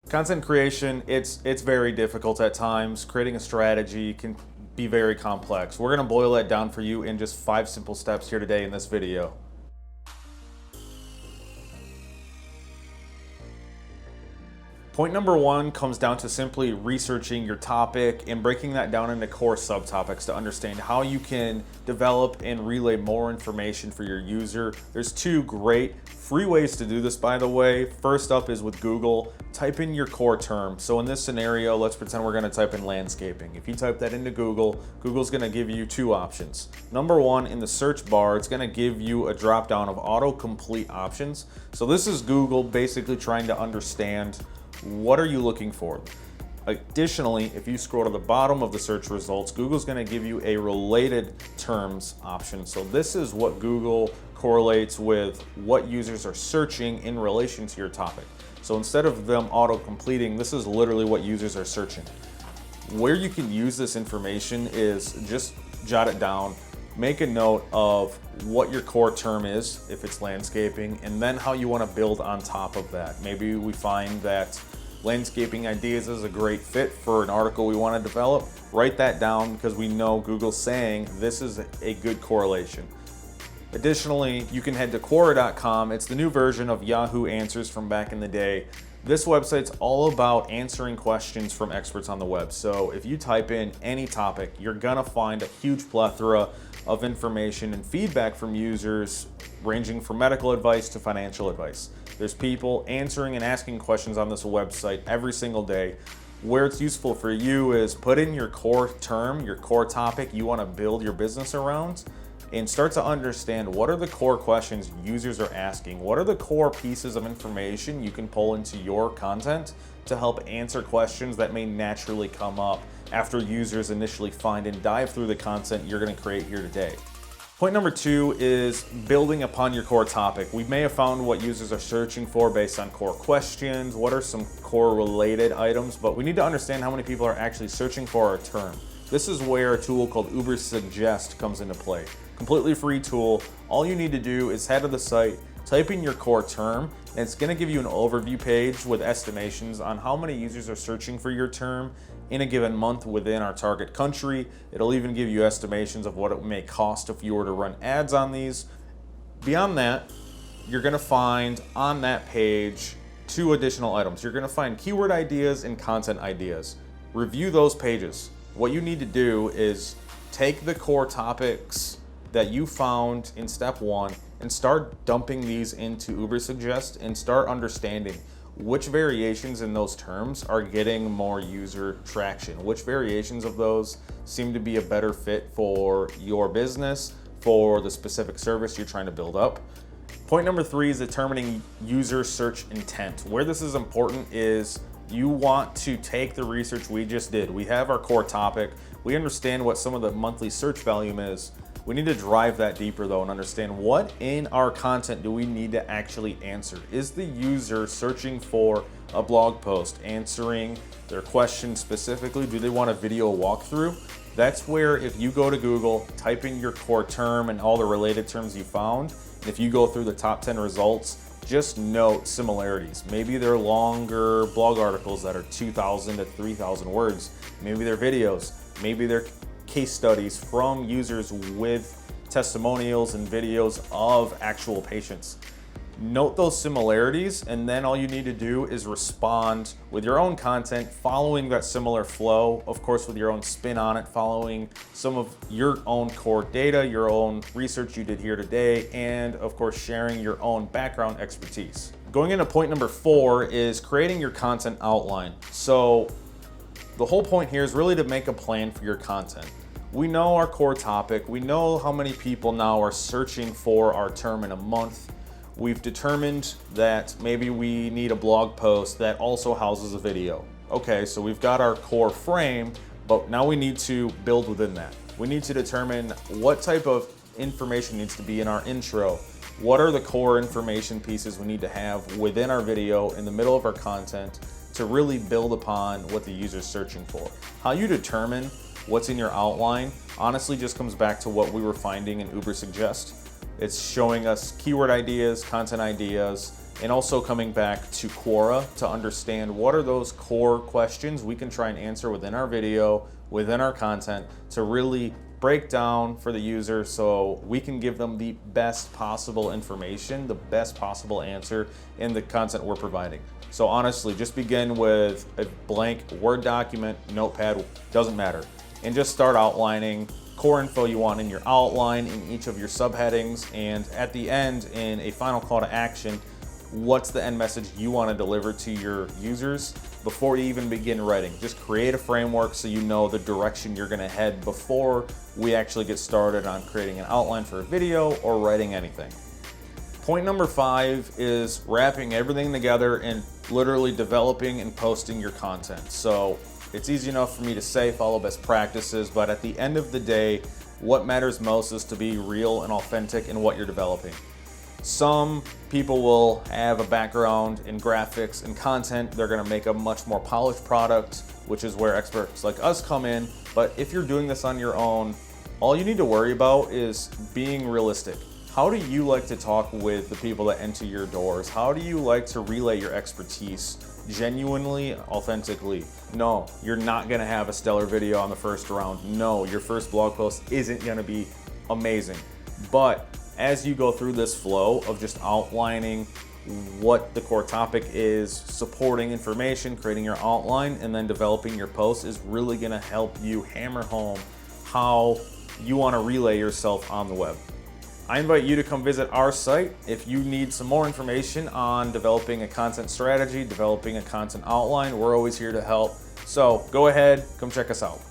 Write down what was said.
Content creation, it's very difficult at times. Creating a strategy can be very complex. We're gonna boil that down for you in just 5 simple steps here today in this video. Point number 1 comes down to simply researching your topic and breaking that down into core subtopics to understand how you can develop and relay more information for your user. There's 2 great free ways to do this, by the way. First up is with Google. Type in your core term. So in this scenario, let's pretend we're gonna type in landscaping. If you type that into Google, Google's gonna give you 2 options. Number 1, in the search bar, it's gonna give you a drop down of autocomplete options. So this is Google basically trying to understand what are you looking for. Additionally, if you scroll to the bottom of the search results, Google's going to give you a related terms option. So this is what Google correlates with what users are searching in relation to your topic. So instead of them auto-completing, this is literally what users are searching. Where you can use this information is just jot it down, make a note of what your core term is, if it's landscaping, and then how you want to build on top of that. Maybe we find that landscaping ideas is a great fit for an article we want to develop. Write that down because we know Google's saying this is a good correlation. Additionally, you can head to Quora.com. It's the new version of Yahoo Answers from back in the day. This website's all about answering questions from experts on the web. So if you type in any topic, you're gonna find a huge plethora of information and feedback from users ranging from medical advice to financial advice. There's people answering and asking questions on this website every single day. Where it's useful for you is put in your core term, your core topic you want to build your business around, and start to understand what are the core questions users are asking. What are the core pieces of information you can pull into your content to help answer questions that may naturally come up after users initially find and dive through the content you're going to create here today. Point number 2 is building upon your core topic. We may have found what users are searching for based on core questions, what are some core related items, but we need to understand how many people are actually searching for our term. This is where a tool called Ubersuggest comes into play. Completely free tool. All you need to do is head to the site, type in your core term, and it's going to give you an overview page with estimations on how many users are searching for your term in a given month within our target country. It'll even give you estimations of what it may cost if you were to run ads on these. Beyond that, you're going to find on that page 2 additional items. You're going to find keyword ideas and content ideas. Review those pages. What you need to do is take the core topics that you found in step 1 and start dumping these into Ubersuggest and start understanding which variations in those terms are getting more user traction, which variations of those seem to be a better fit for your business, for the specific service you're trying to build up. Point number 3 is determining user search intent. Where this is important is you want to take the research we just did. We have our core topic. We understand what some of the monthly search volume is. We need to drive that deeper though and understand what in our content do we need to actually answer. Is the user searching for a blog post, answering their question specifically? Do they want a video walkthrough? That's where if you go to Google, type in your core term and all the related terms you found, and if you go through the top 10 results, just note similarities. Maybe they're longer blog articles that are 2,000 to 3,000 words. Maybe they're videos. Maybe they're case studies from users with testimonials and videos of actual patients. Note those similarities, and then all you need to do is respond with your own content, following that similar flow, of course with your own spin on it, following some of your own core data, your own research you did here today, and of course sharing your own background expertise. Going into point number 4 is creating your content outline. So the whole point here is really to make a plan for your content. We know our core topic, we know how many people now are searching for our term in a month. We've determined that maybe we need a blog post that also houses a video. Okay, so we've got our core frame, but now we need to build within that. We need to determine what type of information needs to be in our intro. What are the core information pieces we need to have within our video in the middle of our content to really build upon what the user's searching for. How you determine what's in your outline honestly just comes back to what we were finding in Ubersuggest. It's showing us keyword ideas, content ideas, and also coming back to Quora to understand what are those core questions we can try and answer within our video, within our content, to really break down for the user so we can give them the best possible information, the best possible answer in the content we're providing. So honestly, just begin with a blank Word document, notepad, doesn't matter, and just start outlining core info you want in your outline, in each of your subheadings, and at the end, in a final call to action, what's the end message you want to deliver to your users before you even begin writing. Just create a framework so you know the direction you're going to head before we actually get started on creating an outline for a video or writing anything. Point number 5 is wrapping everything together and literally developing and posting your content. So it's easy enough for me to say follow best practices, but at the end of the day, what matters most is to be real and authentic in what you're developing. Some people will have a background in graphics and content. They're going to make a much more polished product, which is where experts like us come in. But if you're doing this on your own, all you need to worry about is being realistic. How do you like to talk with the people that enter your doors? How do you like to relay your expertise genuinely, authentically? No, you're not going to have a stellar video on the first round. No, your first blog post isn't going to be amazing. But as you go through this flow of just outlining what the core topic is, supporting information, creating your outline, and then developing your post is really going to help you hammer home how you want to relay yourself on the web. I invite you to come visit our site if you need some more information on developing a content strategy, developing a content outline. We're always here to help. So go ahead, come check us out.